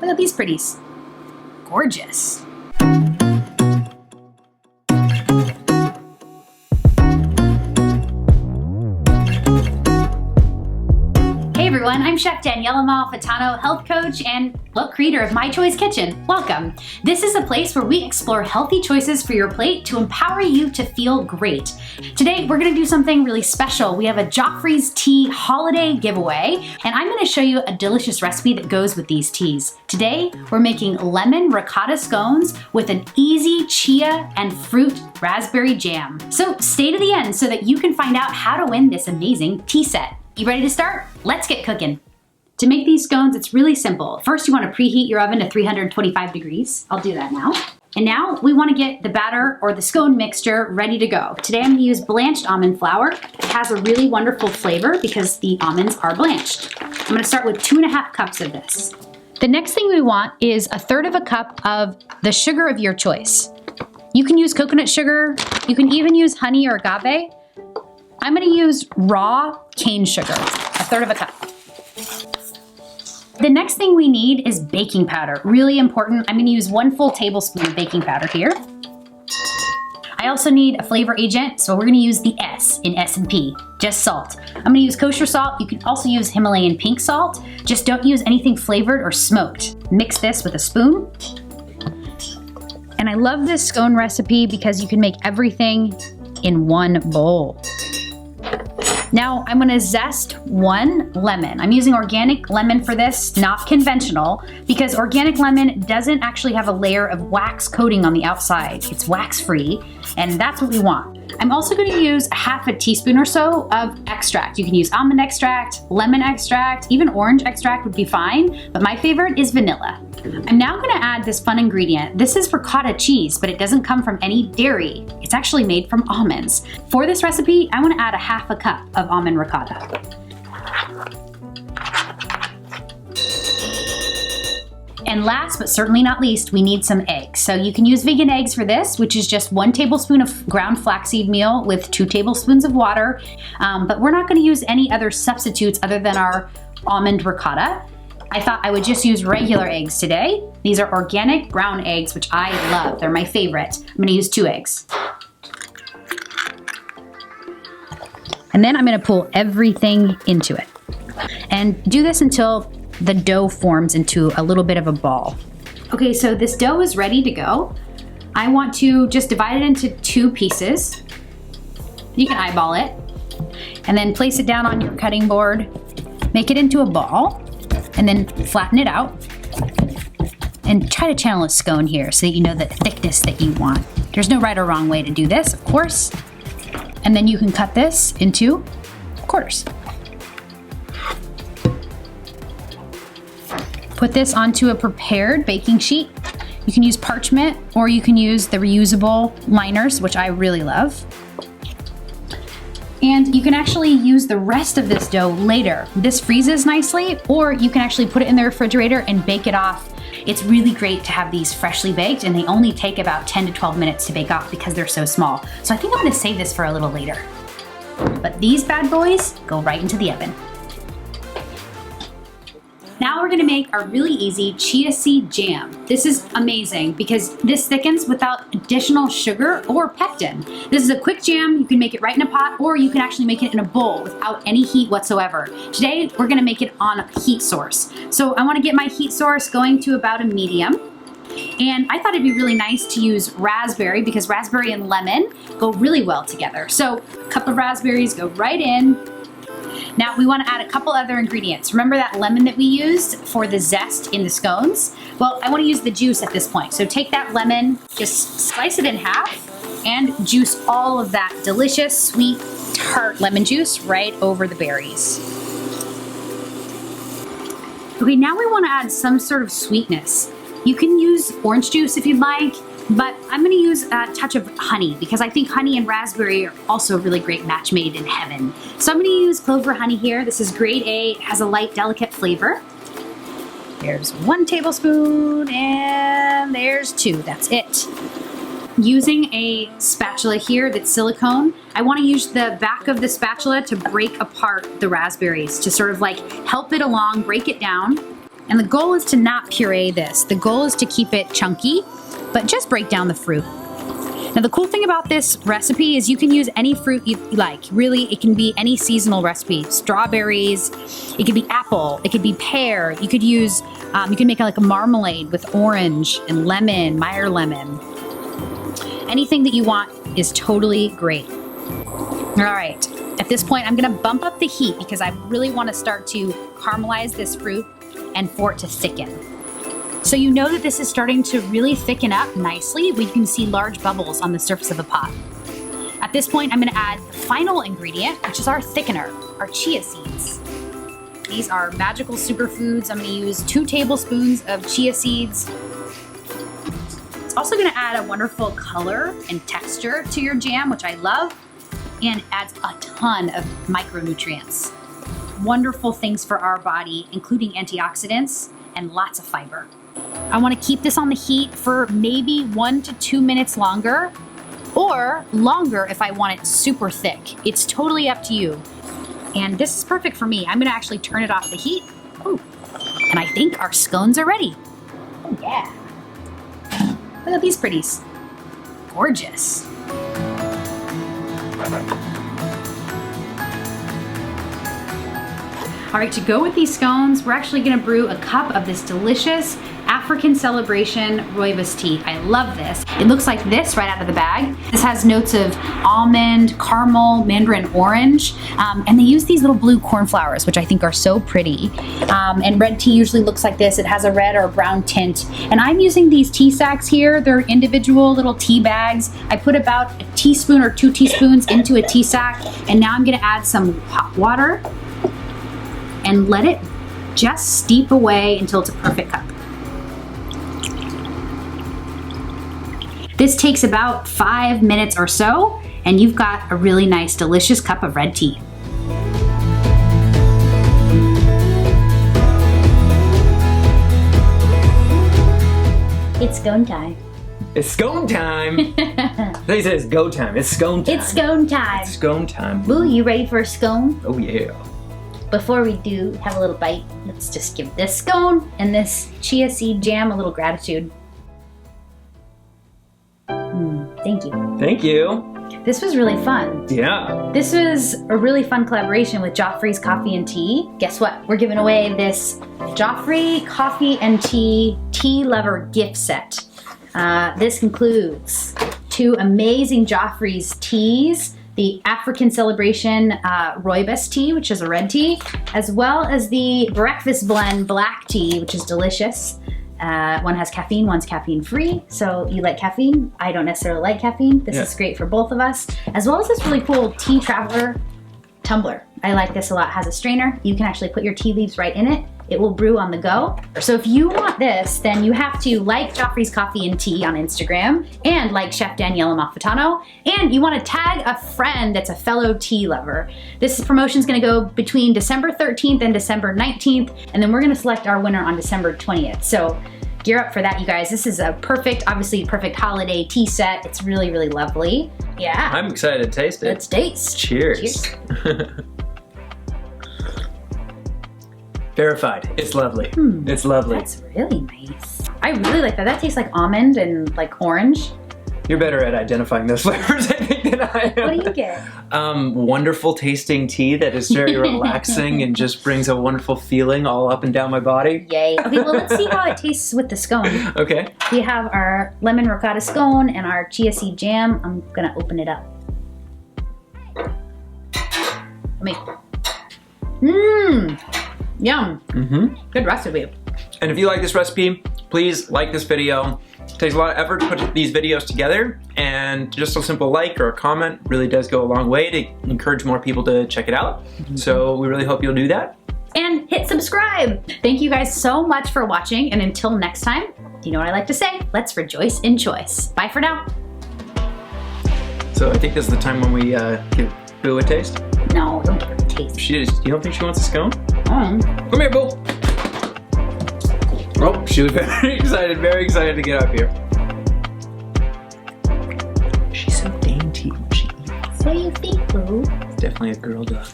Look at these pretties. Gorgeous. Hey everyone, I'm Chef Daniella Malfitano, health coach and creator of My Choice Kitchen. Welcome. This is a place where we explore healthy choices for your plate to empower you to feel great. Today, we're gonna do something really special. We have a Joffrey's tea holiday giveaway, and I'm gonna show you a delicious recipe that goes with these teas. Today, we're making lemon ricotta scones with an easy chia and fruit raspberry jam. So stay to the end so that you can find out how to win this amazing tea set. You ready to start? Let's get cooking. To make these scones, it's really simple. First, you want to preheat your oven to 325 degrees. I'll do that now. And now we want to get the batter or the scone mixture ready to go. Today I'm going to use blanched almond flour. It has a really wonderful flavor because the almonds are blanched. I'm going to start with 2.5 cups of this. The next thing we want is 1/3 cup of the sugar of your choice. You can use coconut sugar. You can even use honey or agave. I'm going to use raw cane sugar, 1/3 cup. The next thing we need is baking powder, really important. I'm gonna use 1 full tablespoon of baking powder here. I also need a flavor agent, so we're gonna use the S in S&P, just salt. I'm gonna use kosher salt. You can also use Himalayan pink salt. Just don't use anything flavored or smoked. Mix this with a spoon. And I love this scone recipe because you can make everything in one bowl. Now I'm gonna zest 1 lemon. I'm using organic lemon for this, not conventional, because organic lemon doesn't actually have a layer of wax coating on the outside. It's wax free, and that's what we want. I'm also gonna use 1/2 teaspoon or so of extract. You can use almond extract, lemon extract, even orange extract would be fine, but my favorite is vanilla. I'm now gonna add this fun ingredient. This is ricotta cheese, but it doesn't come from any dairy. It's actually made from almonds. For this recipe, I wanna add 1/2 cup of almond ricotta. And last but certainly not least, we need some eggs. So you can use vegan eggs for this, which is just 1 tablespoon of ground flaxseed meal with 2 tablespoons of water. But we're not gonna use any other substitutes other than our almond ricotta. I thought I would just use regular eggs today. These are organic brown eggs, which I love. They're my favorite. I'm gonna use 2 eggs. And then I'm gonna pull everything into it. And do this until the dough forms into a little bit of a ball. Okay, so this dough is ready to go. I want to just divide it into 2 pieces. You can eyeball it. And then place it down on your cutting board. Make it into a ball. And then flatten it out. And try to channel a scone here so that you know the thickness that you want. There's no right or wrong way to do this, of course. And then you can cut this into quarters. Put this onto a prepared baking sheet. You can use parchment or you can use the reusable liners, which I really love. And you can actually use the rest of this dough later. This freezes nicely, or you can actually put it in the refrigerator and bake it off. It's really great to have these freshly baked, and they only take about 10 to 12 minutes to bake off because they're so small. So I think I'm gonna save this for a little later. But these bad boys go right into the oven. Now we're gonna make our really easy chia seed jam. This is amazing because this thickens without additional sugar or pectin. This is a quick jam. You can make it right in a pot, or you can actually make it in a bowl without any heat whatsoever. Today, we're gonna make it on a heat source. So I wanna get my heat source going to about a medium. And I thought it'd be really nice to use raspberry because raspberry and lemon go really well together. So a cup of raspberries go right in. Now we want to add a couple other ingredients. Remember that lemon that we used for the zest in the scones? Well, I want to use the juice at this point. So take that lemon, just slice it in half, and juice all of that delicious, sweet, tart lemon juice right over the berries. Okay, now we want to add some sort of sweetness. You can use orange juice if you'd like, but I'm gonna use a touch of honey because I think honey and raspberry are also a really great match made in heaven. So I'm gonna use clover honey here. This is grade A, it has a light, delicate flavor. There's 1 tablespoon and there's 2, that's it. Using a spatula here that's silicone, I wanna use the back of the spatula to break apart the raspberries to sort of like help it along, break it down. And the goal is to not puree this. The goal is to keep it chunky, but just break down the fruit. Now the cool thing about this recipe is you can use any fruit you like. Really, it can be any seasonal recipe. Strawberries, it could be apple, it could be pear. You could use, you can make like a marmalade with orange and lemon, Meyer lemon. Anything that you want is totally great. All right, at this point I'm gonna bump up the heat because I really wanna start to caramelize this fruit and for it to thicken. So you know that this is starting to really thicken up nicely. We can see large bubbles on the surface of the pot. At this point, I'm gonna add the final ingredient, which is our thickener, our chia seeds. These are magical superfoods. I'm gonna use 2 tablespoons of chia seeds. It's also gonna add a wonderful color and texture to your jam, which I love, and adds a ton of micronutrients. Wonderful things for our body, including antioxidants and lots of fiber. I want to keep this on the heat for maybe 1 to 2 minutes longer, or longer if I want it super thick. It's totally up to you. And this is perfect for me. I'm going to actually turn it off the heat. Ooh. And I think our scones are ready. Oh yeah. Look at these pretties. Gorgeous. All right, to go with these scones, we're actually gonna brew a cup of this delicious African Celebration rooibos tea. I love this. It looks like this right out of the bag. This has notes of almond, caramel, mandarin orange, and they use these little blue cornflowers, which I think are so pretty. And red tea usually looks like this. It has a red or a brown tint. And I'm using these tea sacks here. They're individual little tea bags. I put about a teaspoon or 2 teaspoons into a tea sack, and now I'm gonna add some hot water and let it just steep away until it's a perfect cup. This takes about 5 minutes or so, and you've got a really nice, delicious cup of red tea. It's scone time. It's scone time! They say it's go time. It's scone time. It's scone time. It's scone time. Boo, you ready for a scone? Oh yeah. Before we do have a little bite, let's just give this scone and this chia seed jam a little gratitude. Thank you. Thank you. This was really fun. Yeah. This was a really fun collaboration with Joffrey's Coffee and Tea. Guess what? We're giving away this Joffrey Coffee and Tea Tea Lover gift set. This includes 2 amazing Joffrey's teas, the African Celebration rooibos tea, which is a red tea, as well as the breakfast blend black tea, which is delicious. One has caffeine, one's caffeine free. So you like caffeine? I don't necessarily like caffeine. This is great for both of us, as well as this really cool tea traveler tumbler. I like this a lot. It has a strainer. You can actually put your tea leaves right in it. It will brew on the go. So if you want this, then you have to like Joffrey's Coffee and Tea on Instagram, and like Chef Daniella Malfitano, and you want to tag a friend that's a fellow tea lover. This promotion is going to go between December 13th and December 19th, and then we're going to select our winner on December 20th. So gear up for that, you guys. This is a perfect, obviously perfect holiday tea set. It's really, really lovely. Yeah. I'm excited to taste it. Let's taste. Cheers. Cheers. Verified. It's lovely. It's lovely. That's really nice. I really like that. That tastes like almond and like orange. You're better at identifying those flavors, I think, than I am. What do you get? Wonderful tasting tea that is very relaxing and just brings a wonderful feeling all up and down my body. Yay. Okay, well, let's see how it tastes with the scone. Okay. We have our lemon ricotta scone and our chia seed jam. I'm gonna open it up. Yum. Good recipe. And if you like this recipe, please like this video. It takes a lot of effort to put these videos together, and just a simple like or a comment really does go a long way to encourage more people to check it out. So we really hope you'll do that. And hit subscribe. Thank you guys so mumuch for watching, and until next time, you know what I like to say, let's rejoice in choice. Bye for now. So I think this is the time when we give Boo a taste. No, don't give her a taste. You don't think she wants a scone? Oh. Come here, Boo. Oh, she was very excited to get up here. She's so dainty when she eats. So you think, Boo? It's definitely a girl dog.